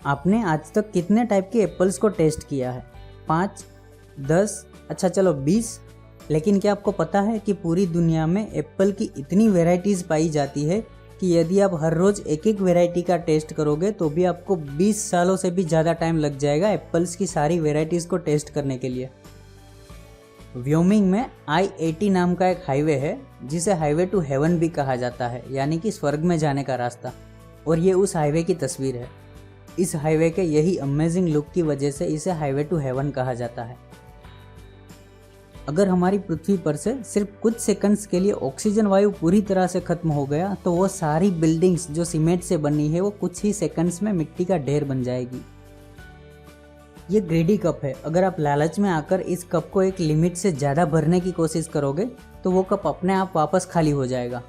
आपने आज तक कितने टाइप के एप्पल्स को टेस्ट किया है? 5, 10, अच्छा चलो 20। लेकिन क्या आपको पता है कि पूरी दुनिया में एप्पल की इतनी वेराइटीज़ पाई जाती है कि यदि आप हर रोज़ एक एक वेराइटी का टेस्ट करोगे तो भी आपको 20 सालों से भी ज़्यादा टाइम लग जाएगा एप्पल्स की सारी वेराइटीज़ को टेस्ट करने के लिए। व्योमिंग में I-80 नाम का एक हाईवे है जिसे हाईवे टू हेवन भी कहा जाता है, यानी कि स्वर्ग में जाने का रास्ता। और ये उस हाईवे की तस्वीर है। इस हाईवे के यही अमेजिंग लुक की वजह से इसे हाईवे टू हेवन कहा जाता है। अगर हमारी पृथ्वी पर से सिर्फ कुछ सेकंड्स के लिए ऑक्सीजन वायु पूरी तरह से खत्म हो गया तो वो सारी बिल्डिंग्स जो सीमेंट से बनी है वो कुछ ही सेकंड्स में मिट्टी का ढेर बन जाएगी। ये ग्रेडी कप है। अगर आप लालच में आकर इस कप को एक लिमिट से ज़्यादा भरने की कोशिश करोगे तो वो कप अपने आप वापस खाली हो जाएगा।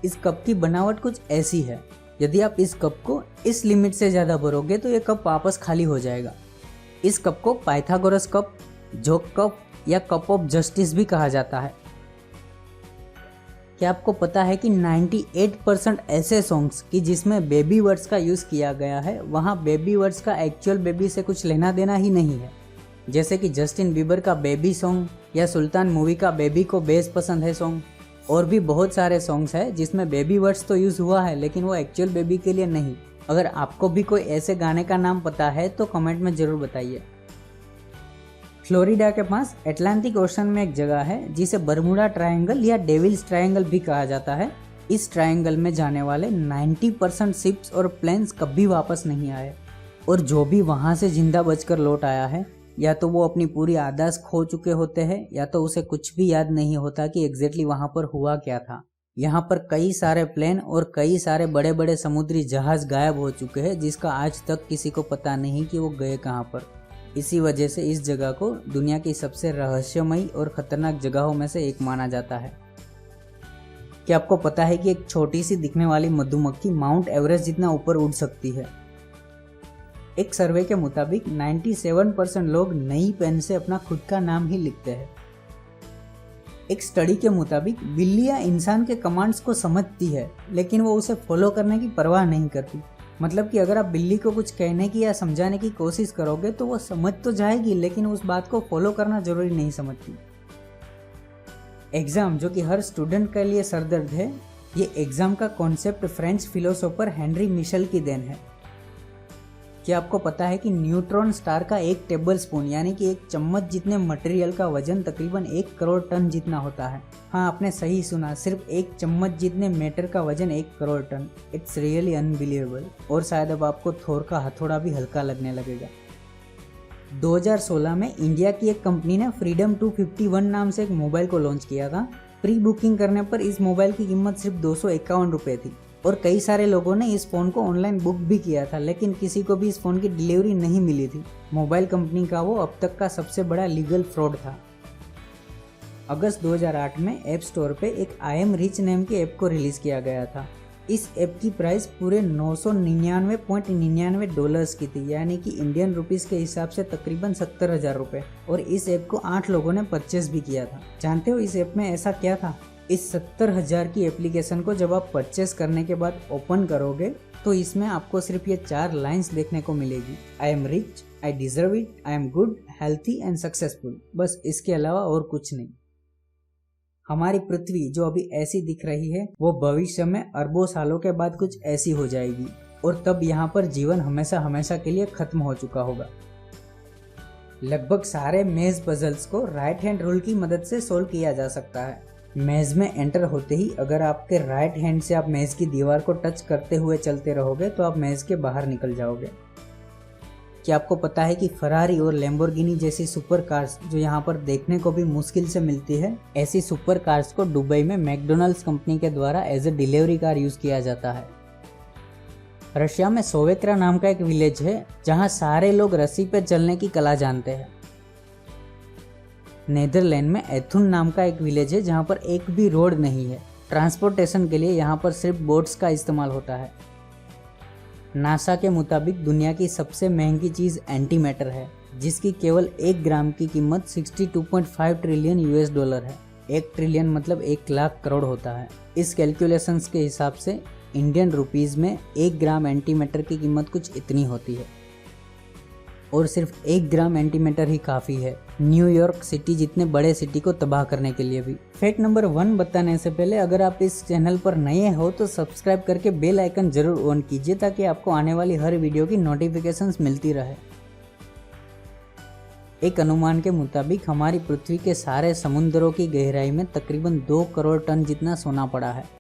इस कप की बनावट कुछ ऐसी है, यदि आप इस कप को इस लिमिट से ज़्यादा भरोगे तो ये कप वापस खाली हो जाएगा। इस कप को पाइथागोरस कप, जोक कप या कप ऑफ जस्टिस भी कहा जाता है। क्या आपको पता है कि 98% ऐसे सॉन्ग्स कि जिसमें बेबी वर्ड्स का यूज़ किया गया है वहाँ बेबी वर्ड्स का एक्चुअल बेबी से कुछ लेना देना ही नहीं है। जैसे कि जस्टिन बीबर का बेबी सॉन्ग या सुल्तान मूवी का बेबी को बेस पसंद है सॉन्ग। और भी बहुत सारे सॉन्ग्स हैं जिसमें बेबी वर्ड्स तो यूज़ हुआ है लेकिन वो एक्चुअल बेबी के लिए नहीं। अगर आपको भी कोई ऐसे गाने का नाम पता है तो कमेंट में ज़रूर बताइए। फ्लोरिडा के पास अटलांटिक ओशन में एक जगह है जिसे बरमूडा ट्रायंगल या डेविल्स ट्रायंगल भी कहा जाता है। इस ट्रायंगल में जाने वाले 90% शिप्स और प्लेन्स कभी वापस नहीं आए, और जो भी वहाँ से जिंदा बचकर लौट आया है या तो वो अपनी पूरी याददाश्त खो चुके होते हैं या तो उसे कुछ भी याद नहीं होता कि एग्जैक्टली वहाँ पर हुआ क्या था। यहाँ पर कई सारे प्लेन और कई सारे बड़े बड़े समुद्री जहाज गायब हो चुके हैं जिसका आज तक किसी को पता नहीं कि वो गए कहाँ पर। इसी वजह से इस जगह को दुनिया की सबसे रहस्यमयी और खतरनाक जगहों में से एक माना जाता है। क्या आपको पता है कि एक छोटी सी दिखने वाली मधुमक्खी माउंट एवरेस्ट जितना ऊपर उड़ सकती है? एक सर्वे के मुताबिक 97% लोग नई पेन से अपना खुद का नाम ही लिखते हैं। एक स्टडी के मुताबिक बिल्लियां इंसान के कमांड्स को समझती है लेकिन वो उसे फॉलो करने की परवाह नहीं करती। मतलब कि अगर आप बिल्ली को कुछ कहने की या समझाने की कोशिश करोगे तो वो समझ तो जाएगी लेकिन उस बात को फॉलो करना जरूरी नहीं समझती। एग्जाम जो कि हर स्टूडेंट के लिए सरदर्द है, ये एग्जाम का concept French philosopher Henri Michel की देन है। क्या आपको पता है कि न्यूट्रॉन स्टार का एक टेबल स्पून यानी कि एक चम्मच जितने मटेरियल का वजन तकरीबन 1 करोड़ टन जितना होता है? हाँ, आपने सही सुना, सिर्फ एक चम्मच जितने मैटर का वजन 1 crore ton. It's really unbelievable. और शायद अब आपको थोर का हथौड़ा भी हल्का लगने लगेगा। 2016 में इंडिया की एक कंपनी ने फ्रीडम 251 नाम से एक मोबाइल को लॉन्च किया था। प्री बुकिंग करने पर इस मोबाइल की कीमत सिर्फ 251 रुपये थी और कई सारे लोगों ने इस फ़ोन को ऑनलाइन बुक भी किया था लेकिन किसी को भी इस फ़ोन की डिलीवरी नहीं मिली थी। मोबाइल कंपनी का वो अब तक का सबसे बड़ा लीगल फ्रॉड था। अगस्त 2008 में ऐप स्टोर पे एक आई एम रिच नेम की ऐप को रिलीज़ किया गया था। इस ऐप की प्राइस पूरे $999.99 की थी, यानी कि इंडियन रुपीस के हिसाब से तकरीबन 70,000 रुपये। और इस ऐप को 8 लोगों ने परचेस भी किया था। जानते हो इस ऐप में ऐसा क्या था? इस 70,000 की एप्लीकेशन को जब आप परचेस करने के बाद ओपन करोगे तो इसमें आपको सिर्फ ये 4 लाइंस देखने को मिलेगी। I am rich, I deserve it, I am good, healthy and successful. बस इसके अलावा और कुछ नहीं। हमारी पृथ्वी जो अभी ऐसी दिख रही है वो भविष्य में अरबों सालों के बाद कुछ ऐसी हो जाएगी और तब यहाँ पर जीवन हमेशा हमेशा के लिए खत्म हो चुका होगा। लगभग सारे मेज पजल्स को राइट हैंड रूल की मदद से सोल्व किया जा सकता है। मेज में एंटर होते ही अगर आपके राइट हैंड से आप मेज की दीवार को टच करते हुए चलते रहोगे तो आप मेज के बाहर निकल जाओगे। क्या आपको पता है कि फरारी और लैम्बोर्गिनी जैसी सुपर कार्स जो यहाँ पर देखने को भी मुश्किल से मिलती है, ऐसी सुपर कार्स को दुबई में मैकडोनल्ड्स कंपनी के द्वारा as a delivery car use किया जाता है। रशिया में सोवेक्रा नाम का एक विलेज है जहाँ सारे लोग रस्सी पे चलने की कला जानते हैं। नेदरलैंड में एथुन नाम का एक विलेज है जहाँ पर एक भी रोड नहीं है। ट्रांसपोर्टेशन के लिए यहाँ पर सिर्फ बोट्स का इस्तेमाल होता है। नासा के मुताबिक दुनिया की सबसे महंगी चीज़ एंटी मैटर है जिसकी केवल 1 ग्राम की कीमत 62.5 ट्रिलियन US$ है। 1 ट्रिलियन मतलब 1 लाख करोड़ होता है। इस कैलकुलेशंस के हिसाब से इंडियन रुपीज़ में 1 ग्राम एंटी मैटर की कीमत कुछ इतनी होती है। और सिर्फ 1 ग्राम एंटीमैटर ही काफ़ी है न्यूयॉर्क सिटी जितने बड़े सिटी को तबाह करने के लिए भी। फैक्ट नंबर 1 बताने से पहले अगर आप इस चैनल पर नए हो तो सब्सक्राइब करके बेल आइकन जरूर ऑन कीजिए ताकि आपको आने वाली हर वीडियो की नोटिफिकेशंस मिलती रहे। एक अनुमान के मुताबिक हमारी पृथ्वी के सारे समुद्रों की गहराई में तकरीबन 2 करोड़ टन जितना सोना पड़ा है।